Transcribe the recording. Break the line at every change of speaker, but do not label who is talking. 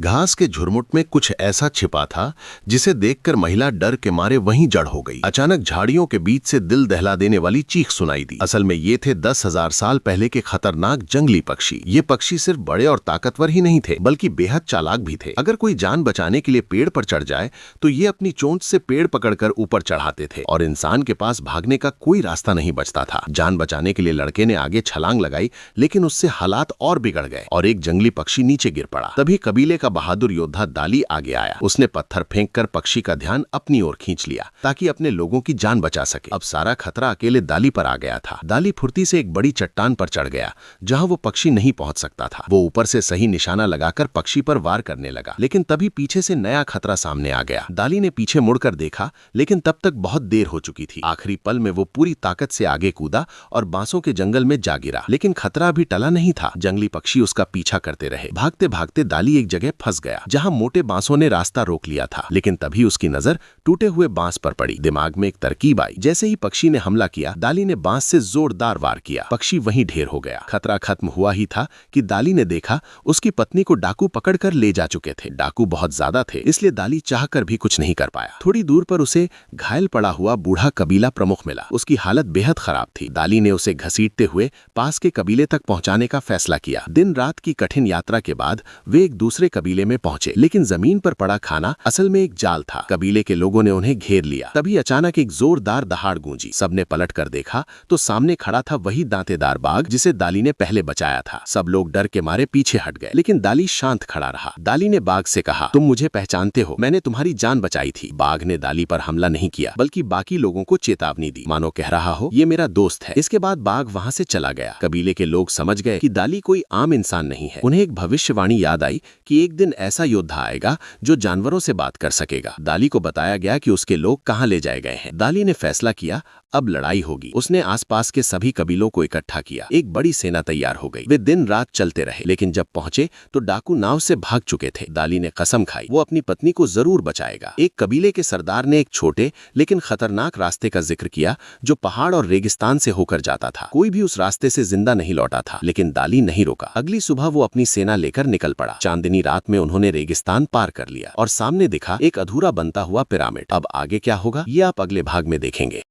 घास के झुरमुट में कुछ ऐसा छिपा था जिसे देखकर महिला डर के मारे वहीं जड़ हो गई। अचानक झाड़ियों के बीच से दिल दहला देने वाली चीख सुनाई दी। असल में ये थे 10,000 साल पहले के खतरनाक जंगली पक्षी। ये पक्षी सिर्फ बड़े और ताकतवर ही नहीं थे बल्कि बेहद चालाक भी थे। अगर कोई जान बचाने के लिए पेड़ पर चढ़ जाए तो ये अपनी चोंच से पेड़ पकड़कर ऊपर चढ़ाते थे और इंसान के पास भागने का कोई रास्ता नहीं बचता था। जान बचाने के लिए लड़के ने आगे छलांग लगाई, लेकिन उससे हालात और बिगड़ गए और एक जंगली पक्षी नीचे गिर पड़ा। तभी कबीले का बहादुर योद्धा दाली आगे आया। उसने पत्थर फेंककर पक्षी का ध्यान अपनी ओर खींच लिया ताकि अपने लोगों की जान बचा सके। अब सारा खतरा अकेले दाली पर आ गया था। दाली फुर्ती से एक बड़ी चट्टान पर चढ़ गया जहां वो पक्षी नहीं पहुंच सकता था। वो ऊपर से सही निशाना लगाकर पक्षी पर वार करने लगा, लेकिन तभी पीछे से नया खतरा सामने आ गया। दाली ने पीछे मुड़कर देखा, लेकिन तब तक बहुत देर हो चुकी थी। आखिरी पल में वो पूरी ताकत से आगे कूदा और बांसों के जंगल में जा गिरा, लेकिन खतरा अभी टला नहीं था। जंगली पक्षी उसका पीछा करते रहे। भागते भागते दाली एक जगह फंस गया जहां मोटे बांसों ने रास्ता रोक लिया था, लेकिन तभी उसकी नजर टूटे हुए बांस पर पड़ी। दिमाग में एक तरकीब आई। जैसे ही पक्षी ने हमला किया, दाली ने बांस से जोरदार वार किया। पक्षी वहीं ढेर हो गया। खतरा खत्म हुआ ही था कि दाली ने देखा उसकी पत्नी को डाकू पकड़कर ले जा चुके थे। डाकू बहुत ज्यादा थे, इसलिए दाली चाहकर भी कुछ नहीं कर पाया। थोड़ी दूर पर उसे घायल पड़ा हुआ बूढ़ा कबीला प्रमुख मिला। उसकी हालत बेहद खराब थी। दाली ने उसे घसीटते हुए पास के कबीले तक पहुंचाने का फैसला किया। दिन रात की कठिन यात्रा के बाद वे एक दूसरे कबीले में पहुंचे, लेकिन जमीन पर पड़ा खाना असल में एक जाल था। कबीले के लोगों ने उन्हें घेर लिया। तभी अचानक एक जोरदार दहाड़ गूंजी। सबने पलट कर देखा तो सामने खड़ा था वही दांतेदार बाघ जिसे दाली ने पहले बचाया था। सब लोग डर के मारे पीछे हट गए, लेकिन दाली शांत खड़ा रहा। दाली ने बाघ से कहा, तुम मुझे पहचानते हो, मैंने तुम्हारी जान बचाई थी। बाघ ने दाली पर हमला नहीं किया, बल्कि बाकी लोगों को चेतावनी दी, मानो कह रहा हो ये मेरा दोस्त है। इसके बाद बाघ वहां से चला गया। कबीले के लोग समझ गए कि दाली कोई आम इंसान नहीं है। उन्हें एक भविष्यवाणी याद आई कि एक दिन ऐसा योद्धा आएगा जो जानवरों से बात कर सकेगा। दाली को बताया गया कि उसके लोग कहाँ ले जाए गए हैं। दाली ने फैसला किया अब लड़ाई होगी। उसने आसपास के सभी कबीलों को इकट्ठा किया। एक बड़ी सेना तैयार हो गई। वे दिन रात चलते रहे, लेकिन जब पहुंचे तो डाकू नाव से भाग चुके थे। दाली ने कसम खाई वो अपनी पत्नी को जरूर बचाएगा। एक कबीले के सरदार ने एक छोटे लेकिन खतरनाक रास्ते का जिक्र किया जो पहाड़ और रेगिस्तान से होकर जाता था। कोई भी उस रास्ते से जिंदा नहीं लौटा था, लेकिन दाली नहीं रुका। अगली सुबह वो अपनी सेना लेकर निकल पड़ा। चांदनी रात में उन्होंने रेगिस्तान पार कर लिया और सामने दिखा एक अधूरा बनता हुआ पिरामिड। अब आगे क्या होगा ये आप अगले भाग में देखेंगे।